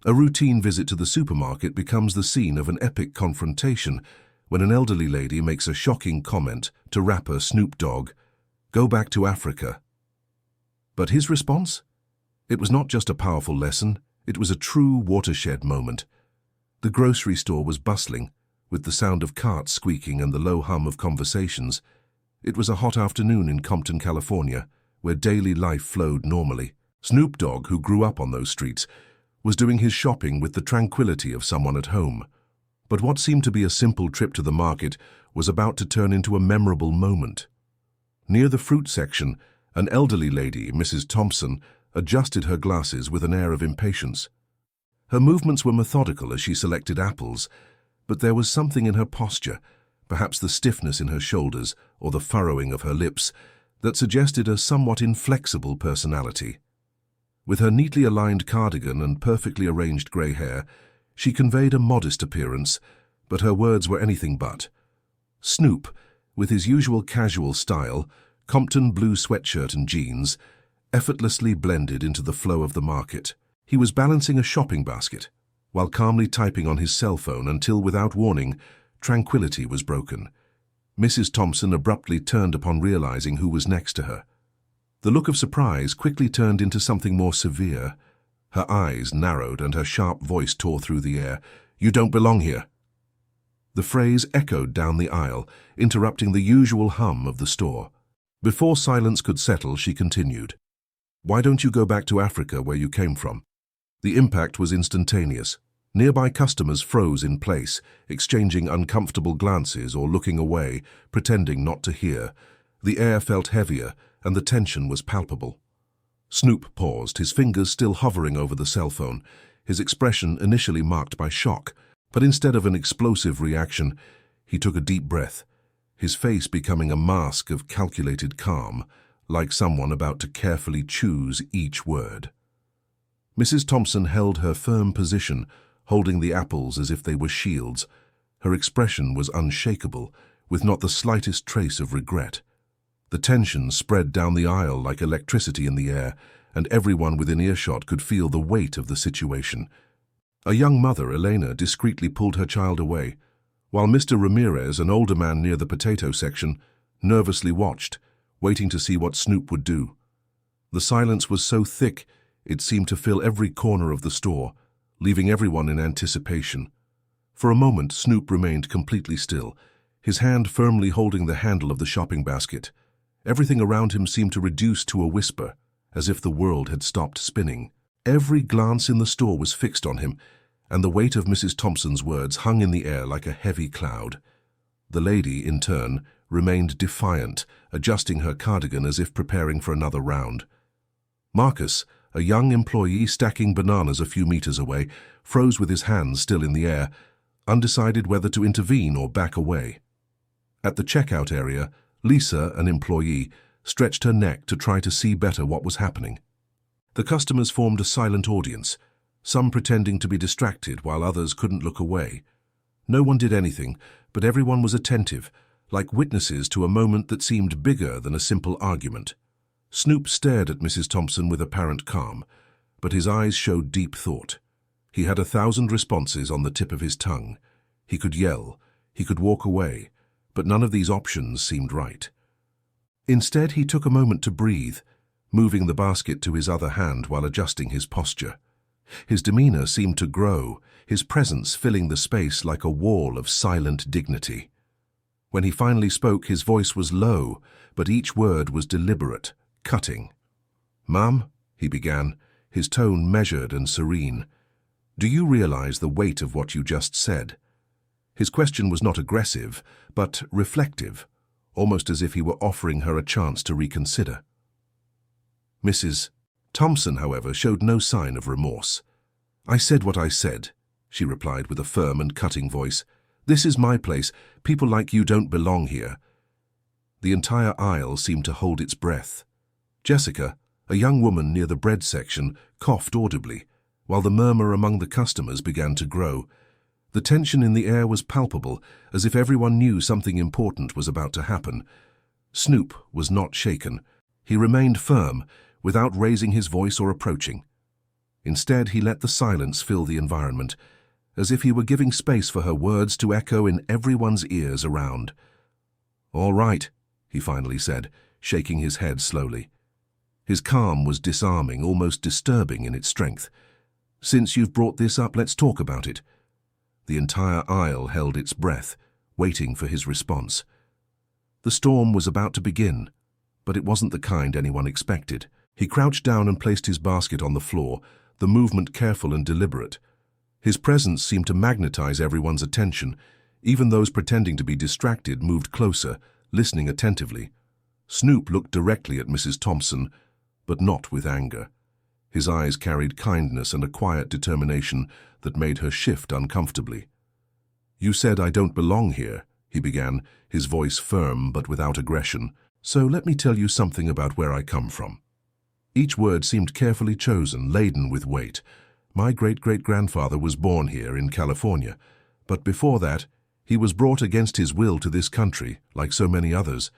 A routine visit to the supermarket becomes the scene of an epic confrontation when an elderly lady makes a shocking comment to rapper Snoop Dogg, "Go back to Africa." But his response? It was not just a powerful lesson, it was a true watershed moment. The grocery store was bustling, with the sound of carts squeaking and the low hum of conversations. It was a hot afternoon in Compton, California, where daily life flowed normally. Snoop Dogg, who grew up on those streets, was doing his shopping with the tranquility of someone at home. But what seemed to be a simple trip to the market was about to turn into a memorable moment. Near the fruit section, an elderly lady, Mrs. Thompson, adjusted her glasses with an air of impatience. Her movements were methodical as she selected apples, but there was something in her posture, perhaps the stiffness in her shoulders or the furrowing of her lips, that suggested a somewhat inflexible personality. With her neatly aligned cardigan and perfectly arranged grey hair, she conveyed a modest appearance, but her words were anything but. Snoop, with his usual casual style, Compton blue sweatshirt and jeans, effortlessly blended into the flow of the market. He was balancing a shopping basket, while calmly typing on his cell phone until, without warning, tranquility was broken. Mrs. Thompson abruptly turned upon realizing who was next to her. The look of surprise quickly turned into something more severe. Her eyes narrowed and her sharp voice tore through the air. "You don't belong here." The phrase echoed down the aisle, interrupting the usual hum of the store. Before silence could settle, she continued, "Why don't you go back to Africa where you came from?" The impact was instantaneous. Nearby customers froze in place, exchanging uncomfortable glances or looking away, pretending not to hear. The air felt heavier, and the tension was palpable. Snoop paused, his fingers still hovering over the cell phone, his expression initially marked by shock, but instead of an explosive reaction, he took a deep breath, his face becoming a mask of calculated calm, like someone about to carefully choose each word. Mrs. Thompson held her firm position, holding the apples as if they were shields. Her expression was unshakable, with not the slightest trace of regret. The tension spread down the aisle like electricity in the air, and everyone within earshot could feel the weight of the situation. A young mother, Elena, discreetly pulled her child away, while Mr. Ramirez, an older man near the potato section, nervously watched, waiting to see what Snoop would do. The silence was so thick it seemed to fill every corner of the store, leaving everyone in anticipation. For a moment, Snoop remained completely still, his hand firmly holding the handle of the shopping basket. Everything around him seemed to reduce to a whisper, as if the world had stopped spinning. Every glance in the store was fixed on him, and the weight of Mrs. Thompson's words hung in the air like a heavy cloud. The lady, in turn, remained defiant, adjusting her cardigan as if preparing for another round. Marcus, a young employee stacking bananas a few meters away, froze with his hands still in the air, undecided whether to intervene or back away. At the checkout area, Lisa, an employee, stretched her neck to try to see better what was happening. The customers formed a silent audience, some pretending to be distracted while others couldn't look away. No one did anything, but everyone was attentive, like witnesses to a moment that seemed bigger than a simple argument. Snoop stared at Mrs. Thompson with apparent calm, but his eyes showed deep thought. He had 1,000 responses on the tip of his tongue. He could yell, he could walk away, but none of these options seemed right. Instead, he took a moment to breathe, moving the basket to his other hand while adjusting his posture. His demeanor seemed to grow, his presence filling the space like a wall of silent dignity. When he finally spoke, his voice was low, but each word was deliberate, cutting. "Ma'am," he began, his tone measured and serene, "do you realize the weight of what you just said?" His question was not aggressive, but reflective, almost as if he were offering her a chance to reconsider. Mrs. Thompson, however, showed no sign of remorse. "I said what I said," she replied with a firm and cutting voice. "This is my place. People like you don't belong here." The entire aisle seemed to hold its breath. Jessica, a young woman near the bread section, coughed audibly, while the murmur among the customers began to grow. The tension in the air was palpable, as if everyone knew something important was about to happen. Snoop was not shaken. He remained firm, without raising his voice or approaching. Instead, he let the silence fill the environment, as if he were giving space for her words to echo in everyone's ears around. "All right," he finally said, shaking his head slowly. His calm was disarming, almost disturbing in its strength. "Since you've brought this up, let's talk about it." The entire aisle held its breath, waiting for his response. The storm was about to begin, but it wasn't the kind anyone expected. He crouched down and placed his basket on the floor, the movement careful and deliberate. His presence seemed to magnetize everyone's attention. Even those pretending to be distracted moved closer, listening attentively. Snoop looked directly at Mrs. Thompson, but not with anger. His eyes carried kindness and a quiet determination that made her shift uncomfortably. "You said I don't belong here," he began, his voice firm but without aggression. "So let me tell you something about where I come from." Each word seemed carefully chosen, laden with weight. "My great-great-grandfather was born here in California, but before that, he was brought against his will to this country, like so many others.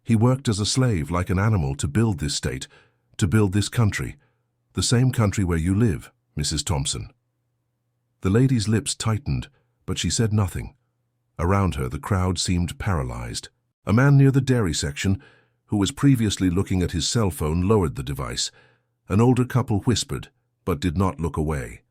He worked as a slave, like an animal, to build this state, to build this country, the same country where you live, Mrs. Thompson." The lady's lips tightened, but she said nothing. Around her, the crowd seemed paralyzed. A man near the dairy section, who was previously looking at his cell phone, lowered the device. An older couple whispered, but did not look away.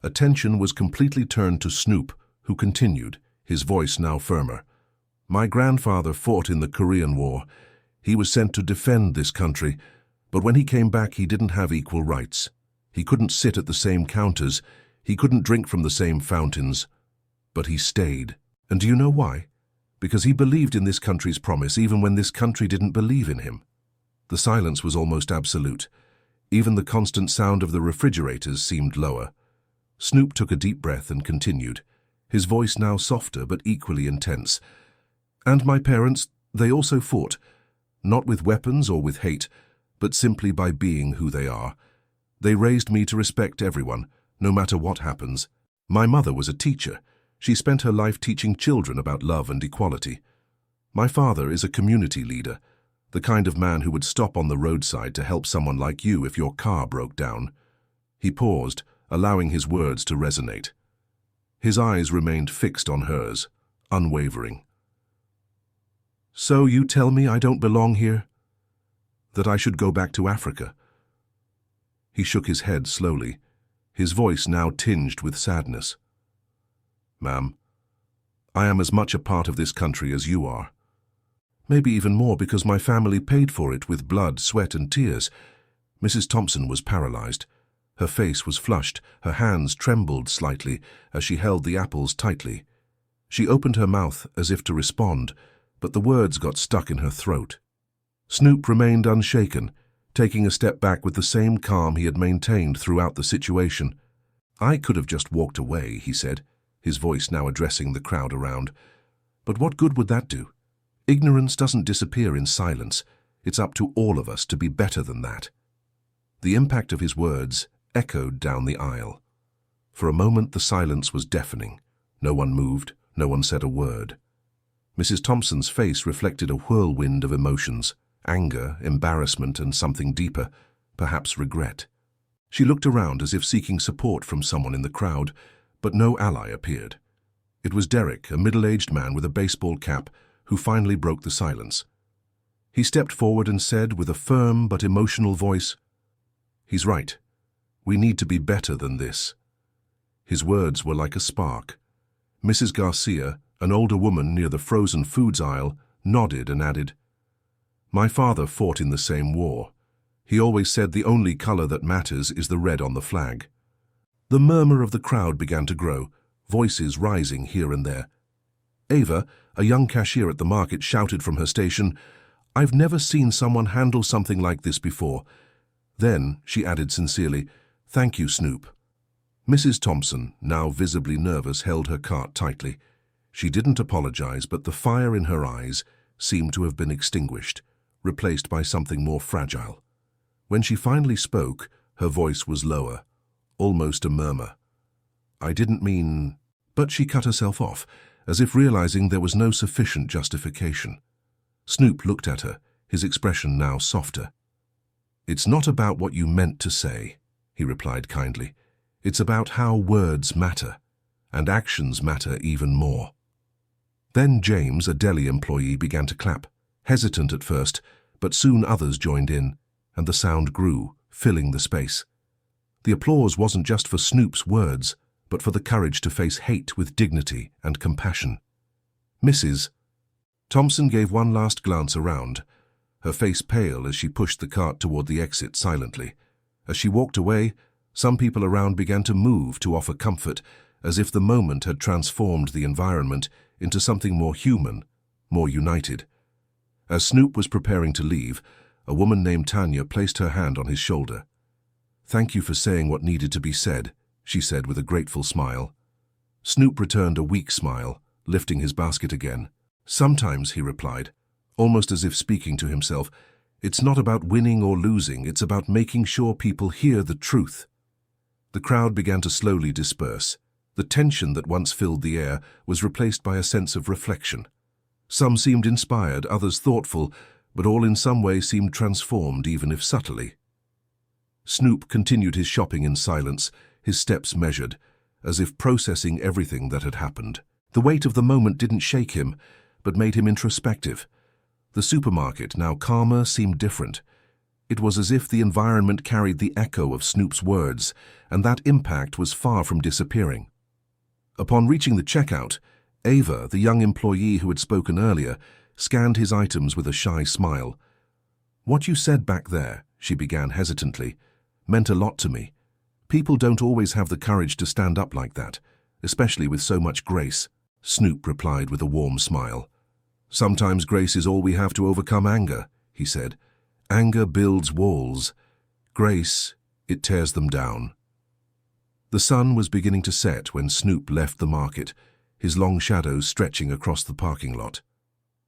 Attention was completely turned to Snoop, who continued, his voice now firmer. "My grandfather fought in the Korean War. He was sent to defend this country, but when he came back he didn't have equal rights. He couldn't sit at the same counters, he couldn't drink from the same fountains. But he stayed. And do you know why? Because he believed in this country's promise even when this country didn't believe in him." The silence was almost absolute. Even the constant sound of the refrigerators seemed lower. Snoop took a deep breath and continued, his voice now softer but equally intense. "And my parents, they also fought, not with weapons or with hate, but simply by being who they are. They raised me to respect everyone, no matter what happens. My mother was a teacher. She spent her life teaching children about love and equality. My father is a community leader, the kind of man who would stop on the roadside to help someone like you if your car broke down." He paused, allowing his words to resonate. His eyes remained fixed on hers, unwavering. "So you tell me I don't belong here? That I should go back to Africa?" He shook his head slowly, his voice now tinged with sadness. "Ma'am, I am as much a part of this country as you are. Maybe even more because my family paid for it with blood, sweat, and tears." Mrs. Thompson was paralyzed. Her face was flushed, her hands trembled slightly as she held the apples tightly. She opened her mouth as if to respond, but the words got stuck in her throat. Snoop remained unshaken, taking a step back with the same calm he had maintained throughout the situation. "I could have just walked away," he said, his voice now addressing the crowd around. "But what good would that do? Ignorance doesn't disappear in silence. It's up to all of us to be better than that." The impact of his words echoed down the aisle. For a moment the silence was deafening. No one moved, no one said a word. Mrs. Thompson's face reflected a whirlwind of emotions, anger, embarrassment, and something deeper, perhaps regret. She looked around as if seeking support from someone in the crowd, but no ally appeared. It was Derek, a middle-aged man with a baseball cap, who finally broke the silence. He stepped forward and said with a firm but emotional voice, "He's right. We need to be better than this." His words were like a spark. Mrs. Garcia, an older woman near the frozen foods aisle, nodded and added, "My father fought in the same war. He always said the only color that matters is the red on the flag." The murmur of the crowd began to grow, voices rising here and there. Ava, a young cashier at the market, shouted from her station, "I've never seen someone handle something like this before." Then she added sincerely, "Thank you, Snoop." Mrs. Thompson, now visibly nervous, held her cart tightly. She didn't apologize, but the fire in her eyes seemed to have been extinguished, replaced by something more fragile. When she finally spoke, her voice was lower, almost a murmur. "I didn't mean—" But she cut herself off, as if realizing there was no sufficient justification. Snoop looked at her, his expression now softer. "It's not about what you meant to say," he replied kindly. It's about how words matter, and actions matter even more. Then James, a deli employee, began to clap, hesitant at first, but soon others joined in, and the sound grew, filling the space. The applause wasn't just for Snoop's words, but for the courage to face hate with dignity and compassion. Mrs. Thompson gave one last glance around, her face pale as she pushed the cart toward the exit silently. As she walked away, some people around began to move to offer comfort, as if the moment had transformed the environment into something more human, more united. As Snoop was preparing to leave, a woman named Tanya placed her hand on his shoulder. "Thank you for saying what needed to be said," she said with a grateful smile. Snoop returned a weak smile, lifting his basket again. "Sometimes," he replied, almost as if speaking to himself, "it's not about winning or losing, it's about making sure people hear the truth." The crowd began to slowly disperse. The tension that once filled the air was replaced by a sense of reflection. Some seemed inspired, others thoughtful, but all in some way seemed transformed, even if subtly. Snoop continued his shopping in silence, his steps measured, as if processing everything that had happened. The weight of the moment didn't shake him, but made him introspective. The supermarket, now calmer, seemed different. It was as if the environment carried the echo of Snoop's words, and that impact was far from disappearing. Upon reaching the checkout, Ava, the young employee who had spoken earlier, scanned his items with a shy smile. "What you said back there," she began hesitantly, "meant a lot to me. People don't always have the courage to stand up like that, especially with so much grace." Snoop replied with a warm smile. "Sometimes grace is all we have to overcome anger," he said. "Anger builds walls. Grace, it tears them down." The sun was beginning to set when Snoop left the market, his long shadows stretching across the parking lot.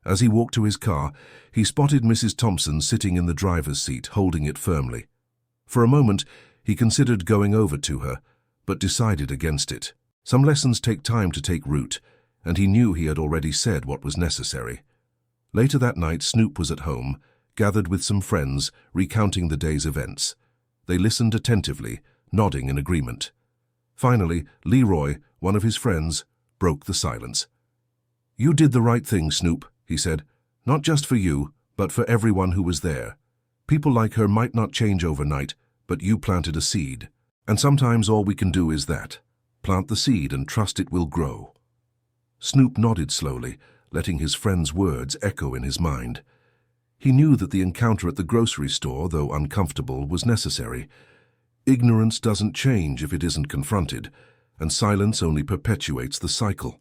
As he walked to his car, he spotted Mrs. Thompson sitting in the driver's seat, holding it firmly. For a moment, he considered going over to her, but decided against it. Some lessons take time to take root, and he knew he had already said what was necessary. Later that night, Snoop was at home, gathered with some friends, recounting the day's events. They listened attentively, nodding in agreement. Finally, Leroy, one of his friends, broke the silence. "You did the right thing, Snoop," he said. "Not just for you, but for everyone who was there. People like her might not change overnight, but you planted a seed. And sometimes all we can do is that. Plant the seed and trust it will grow." Snoop nodded slowly, letting his friend's words echo in his mind. He knew that the encounter at the grocery store, though uncomfortable, was necessary. Ignorance doesn't change if it isn't confronted, and silence only perpetuates the cycle.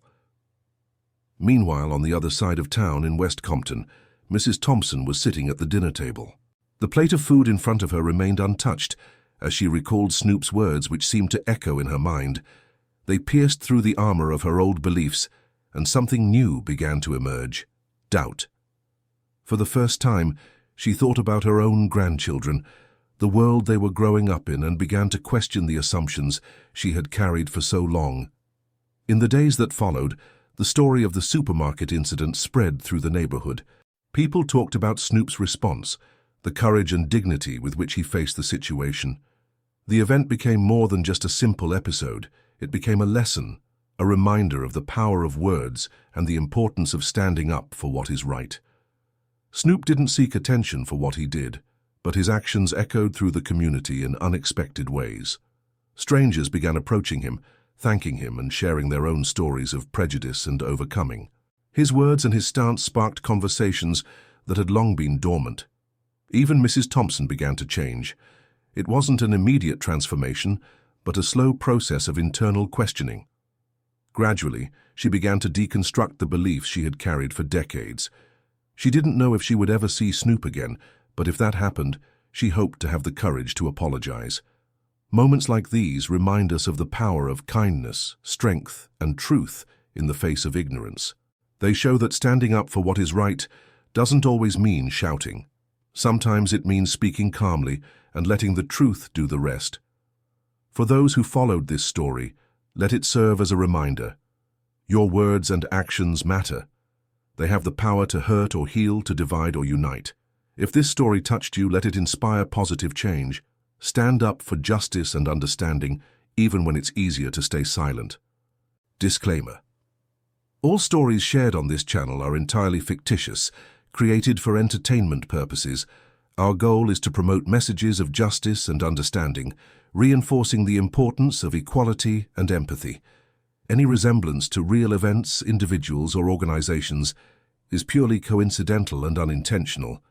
Meanwhile, on the other side of town in West Compton, Mrs. Thompson was sitting at the dinner table. The plate of food in front of her remained untouched as she recalled Snoop's words, which seemed to echo in her mind. They pierced through the armor of her old beliefs, and something new began to emerge: doubt. For the first time, she thought about her own grandchildren, the world they were growing up in, and began to question the assumptions she had carried for so long. In the days that followed, the story of the supermarket incident spread through the neighborhood. People talked about Snoop's response, the courage and dignity with which he faced the situation. The event became more than just a simple episode. It became a lesson, a reminder of the power of words and the importance of standing up for what is right. Snoop didn't seek attention for what he did, but his actions echoed through the community in unexpected ways. Strangers began approaching him, thanking him and sharing their own stories of prejudice and overcoming. His words and his stance sparked conversations that had long been dormant. Even Mrs. Thompson began to change. It wasn't an immediate transformation, but a slow process of internal questioning. Gradually, she began to deconstruct the beliefs she had carried for decades. She didn't know if she would ever see Snoop again, but if that happened, she hoped to have the courage to apologize. Moments like these remind us of the power of kindness, strength, and truth in the face of ignorance. They show that standing up for what is right doesn't always mean shouting. Sometimes it means speaking calmly and letting the truth do the rest. For those who followed this story, let it serve as a reminder. Your words and actions matter. They have the power to hurt or heal, to divide or unite. If this story touched you, let it inspire positive change. Stand up for justice and understanding, even when it's easier to stay silent. Disclaimer. All stories shared on this channel are entirely fictitious, created for entertainment purposes. Our goal is to promote messages of justice and understanding, reinforcing the importance of equality and empathy. Any resemblance to real events, individuals, or organizations is purely coincidental and unintentional.